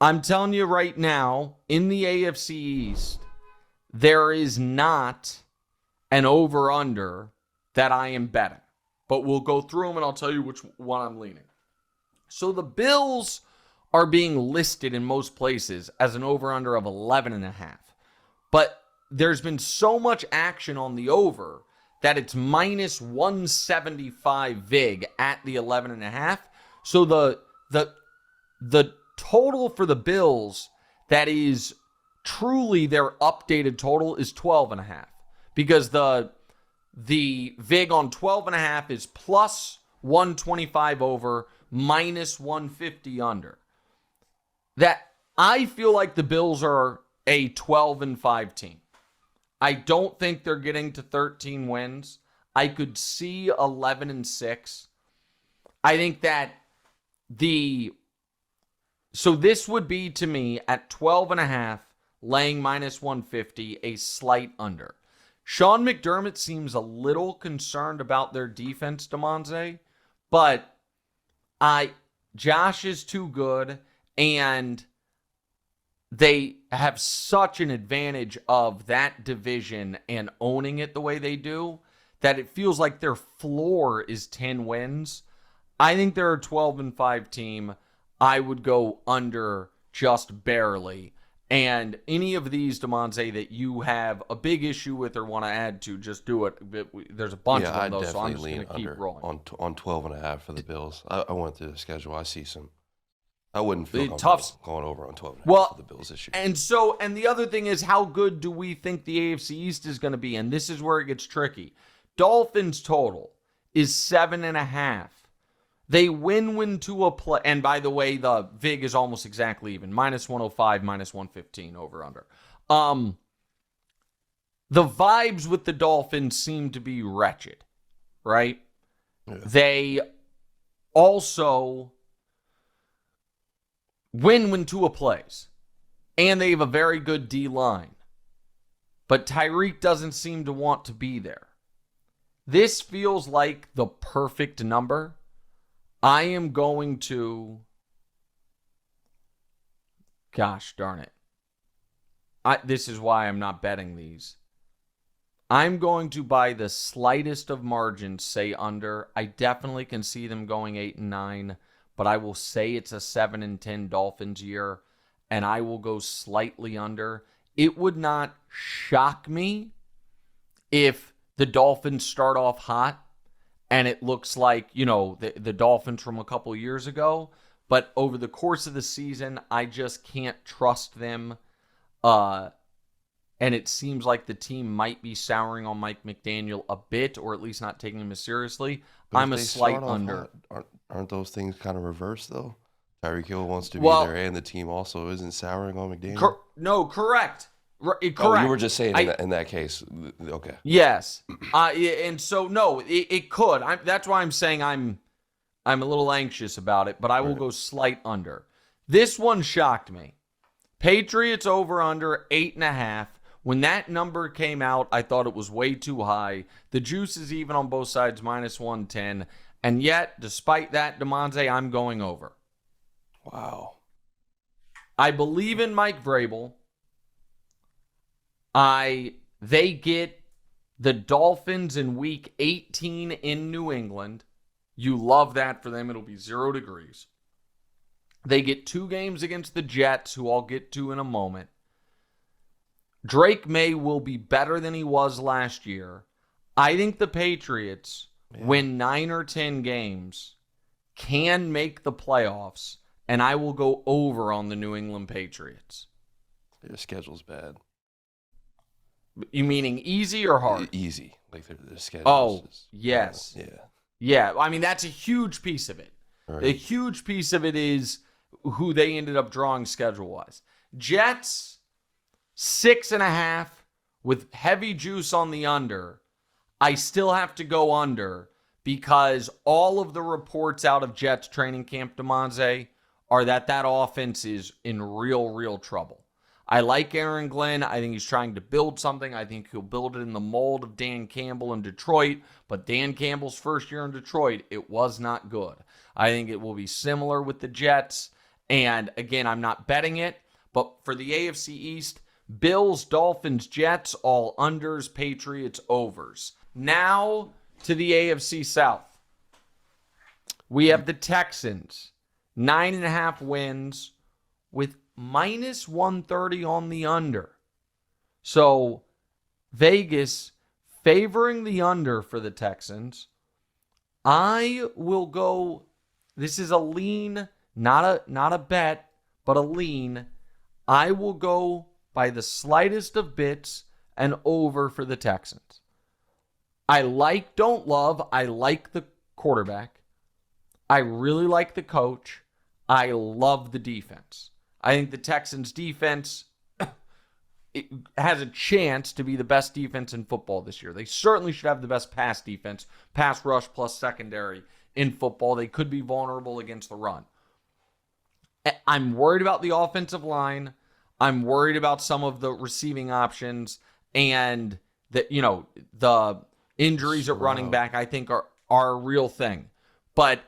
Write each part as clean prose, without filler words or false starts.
I'm telling you right now, in the AFC East, there is not an over-under that I am betting. But we'll go through them and I'll tell you which one I'm leaning. So the Bills are being listed in most places as an over-under of 11.5. But there's been so much action on the over that it's minus 175 VIG at the 11.5. So the total for the Bills that is truly their updated total is 12.5. Because the VIG on 12.5 is plus 125 over, minus 150 under. That I feel like the Bills are a 12-5 team. I don't think they're getting to 13 wins. I could see 11-6. I think that so this would be to me at 12.5, laying minus 150, a slight under. Sean McDermott seems a little concerned about their defense, DeMonze, but Josh is too good, and they have such an advantage of that division and owning it the way they do that it feels like their floor is 10 wins. I think they're a 12-5 team. I would go under just barely. And any of these, DeMonze, that you have a big issue with or want to add to, just do it. There's a bunch of them, though, so I'm just going to keep rolling. On 12.5 for the Bills. I went through the schedule. I see some. I wouldn't feel tough going over on 12.5 for the Bills this year. And the other thing is, how good do we think the AFC East is going to be? And this is where it gets tricky. Dolphins total is 7.5. They win to a play. And by the way, the VIG is almost exactly even. Minus 105, minus 115 over under. The vibes with the Dolphins seem to be wretched, right? Yeah. They also win Tua plays. And they have a very good D-line. But Tyreek doesn't seem to want to be there. This feels like the perfect number. I am going to... Gosh darn it. This is why I'm not betting these. I'm going to, by the slightest of margins, say under. I definitely can see them going 8-9, but I will say it's a 7-10 Dolphins year, and I will go slightly under. It would not shock me if the Dolphins start off hot and it looks like, the Dolphins from a couple years ago. But over the course of the season, I just can't trust them. And it seems like the team might be souring on Mike McDaniel a bit, or at least not taking him as seriously. But I'm a slight under. Aren't those things kind of reversed, though? Tyreek Hill wants to be there, and the team also isn't souring on McDaniel? No, correct. Correct. Oh, you were just saying in that case. Okay. Yes. And so, no, it could. That's why I'm saying I'm a little anxious about it, but I will go slight under. This one shocked me. Patriots over under 8.5. When that number came out, I thought it was way too high. The juice is even on both sides, minus 110. And yet, despite that, DeMonze, I'm going over. Wow. I believe in Mike Vrabel. They get the Dolphins in week 18 in New England. You love that for them. It'll be 0 degrees. They get 2 games against the Jets, who I'll get to in a moment. Drake Maye will be better than he was last year. I think the Patriots win 9 or 10 games, can make the playoffs, and I will go over on the New England Patriots. Their schedule's bad. You meaning easy or hard? Easy. Like their schedule. Oh, yes. Yeah. I mean, that's a huge piece of it. Right. A huge piece of it is who they ended up drawing schedule-wise. Jets, 6.5 with heavy juice on the under. I still have to go under because all of the reports out of Jets training camp, DeMonze, are that offense is in real trouble. I like Aaron Glenn. I think he's trying to build something. I think he'll build it in the mold of Dan Campbell in Detroit. But Dan Campbell's first year in Detroit, it was not good. I think it will be similar with the Jets. And again, I'm not betting it, but for the AFC East, Bills, Dolphins, Jets, all unders, Patriots, overs. Now to the AFC South. We have the Texans, 9.5 wins with minus 130 on the under. So Vegas favoring the under for the Texans. I will go, this is a lean, not a bet, but a lean. I will go by the slightest of bits and over for the Texans. I like the quarterback. I really like the coach. I love the defense. I think the Texans defense it has a chance to be the best defense in football this year. They certainly should have the best pass defense, pass rush plus secondary in football. They could be vulnerable against the run. I'm worried about the offensive line. I'm worried about some of the receiving options and that, the injuries at running back I think are a real thing. But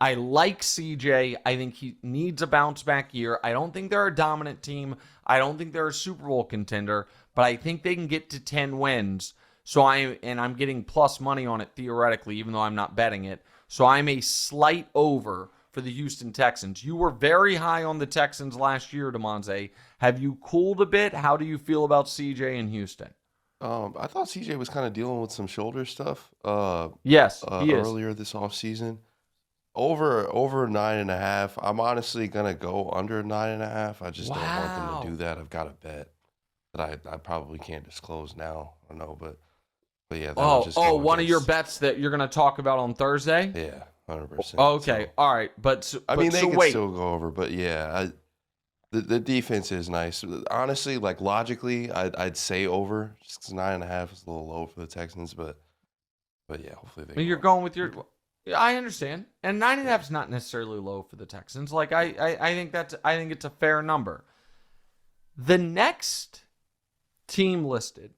I like CJ. I think he needs a bounce back year. I don't think they're a dominant team. I don't think they're a Super Bowl contender, but I think they can get to 10 wins. So I'm getting plus money on it theoretically, even though I'm not betting it. So I'm a slight over for the Houston Texans. You were very high on the Texans last year, DeMonze. Have you cooled a bit? How do you feel about CJ in Houston? I thought CJ was kind of dealing with some shoulder stuff. Yes, he is. Earlier this offseason. Over 9.5. I'm honestly gonna go under 9.5. I just don't want them to do that. I've got a bet that I probably can't disclose now. I know, but yeah. One of your bets that you're gonna talk about on Thursday? Yeah, 100%. Okay, so, all right, but they can still go over. But yeah, the defense is nice. Honestly, like logically, I'd say over. Just 'cause 9.5 is a little low for the Texans, but yeah, hopefully they. You're going with your. I understand, and 9.5 is not necessarily low for the Texans. Like I think it's a fair number. The next team listed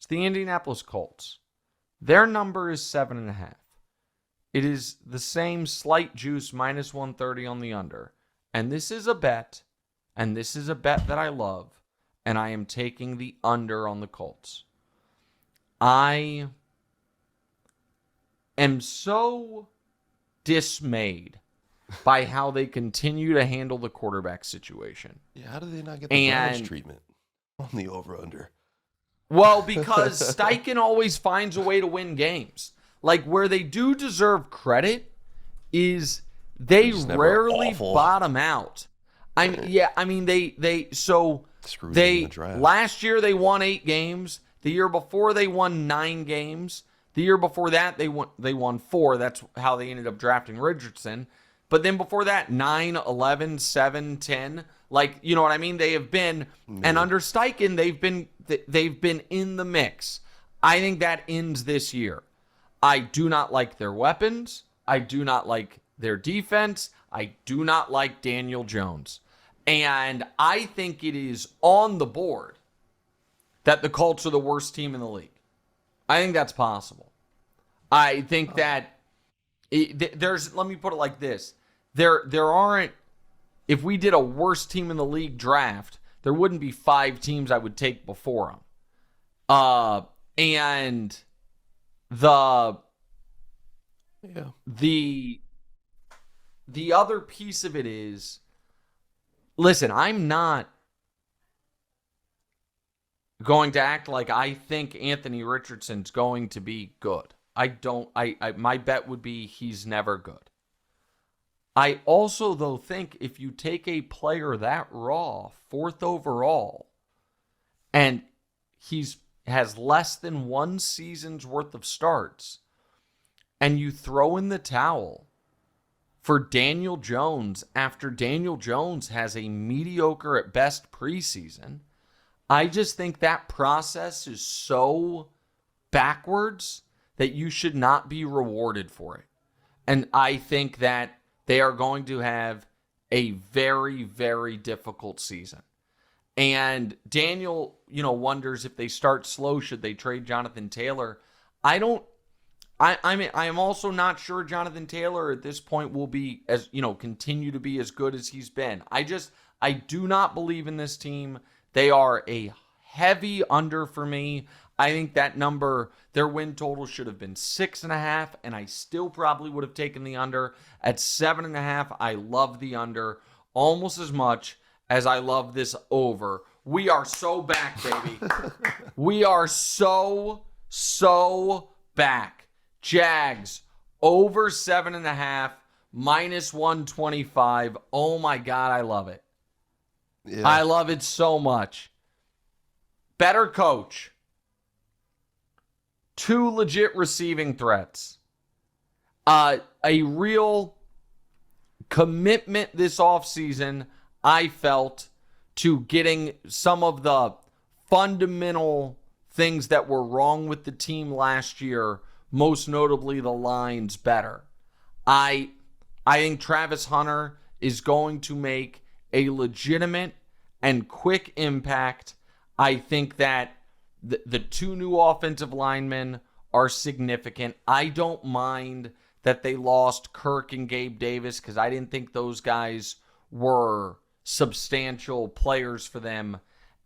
is the Indianapolis Colts. Their number is 7.5. It is the same slight juice, minus 130 on the under, and this is a bet, that I love, and I am taking the under on the Colts. I am so dismayed by how they continue to handle the quarterback situation. Yeah, how do they not get the Browns treatment on the over-under? Well, because Steichen always finds a way to win games. Like, where they do deserve credit is they rarely bottom out. They last year they won 8 games. The year before they won 9 games. The year before that, they won 4. That's how they ended up drafting Richardson. But then before that, 9, 11, 7, 10. Like, you know what I mean? They have been, and under Steichen, they've been in the mix. I think that ends this year. I do not like their weapons. I do not like their defense. I do not like Daniel Jones. And I think it is on the board that the Colts are the worst team in the league. I think that's possible. I think that there's, let me put it like this. There aren't, if we did a worst team in the league draft, there wouldn't be 5 teams I would take before them. And the other piece of it is, listen, I'm not going to act like I think Anthony Richardson's going to be good. My bet would be he's never good. I also, though, think if you take a player that raw, 4th overall, and has less than 1 season's worth of starts, and you throw in the towel for Daniel Jones after Daniel Jones has a mediocre at best preseason, I just think that process is so backwards that you should not be rewarded for it. And I think that they are going to have a very, very difficult season. And Daniel, wonders if they start slow, should they trade Jonathan Taylor? I I am also not sure Jonathan Taylor at this point will be continue to be as good as he's been. I do not believe in this team. They are a heavy under for me. I think that number, their win total should have been 6.5, and I still probably would have taken the under. At 7.5, I love the under almost as much as I love this over. We are so back, baby. We are so back. Jags over 7.5, minus 125. Oh my God, I love it. Yeah. I love it so much. Better coach. 2 legit receiving threats. A real commitment this offseason, I felt, to getting some of the fundamental things that were wrong with the team last year, most notably the lines, better. I think Travis Hunter is going to make a legitimate and quick impact. I think that the 2 new offensive linemen are significant. I don't mind that they lost Kirk and Gabe Davis because I didn't think those guys were substantial players for them.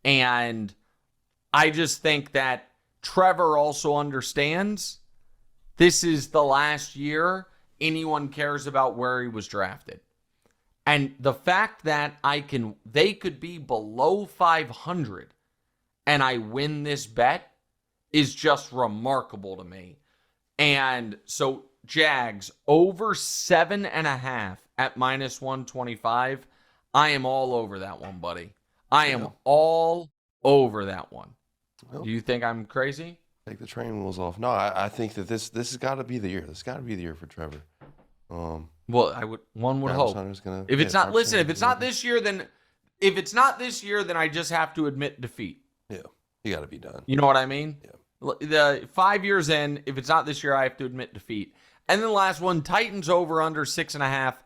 And I just think that Trevor also understands this is the last year anyone cares about where he was drafted. And the fact that they could be below 500 and I win this bet is just remarkable to me. And so Jags over 7.5 at minus 125. I am all over that one, buddy. I am all over that one. Well, do you think I'm crazy? Take the train wheels off. No, I think that this has got to be the year. This has got to be the year for Trevor. Well, one would hope. If it's not this year, then I just have to admit defeat. Yeah, you got to be done. You know what I mean? Yeah. The 5 years in, if it's not this year, I have to admit defeat. And then the last one, Titans over under 6.5,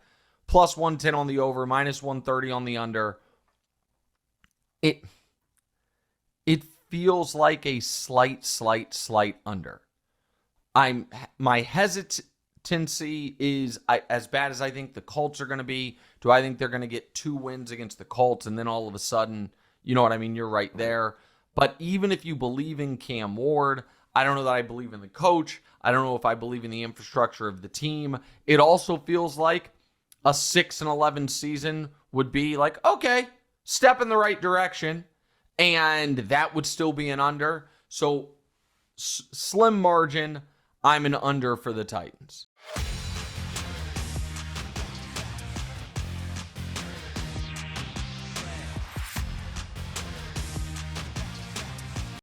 plus 110 on the over, minus 130 on the under. It feels like a slight under. My hesitancy is as bad as I think the Colts are going to be. Do I think they're going to get 2 wins against the Colts and then all of a sudden, you know what I mean? You're right there. But even if you believe in Cam Ward, I don't know that I believe in the coach. I don't know if I believe in the infrastructure of the team. It also feels like a 6-11 season would be like, okay, step in the right direction. And that would still be an under. So slim margin, I'm an under for the Titans.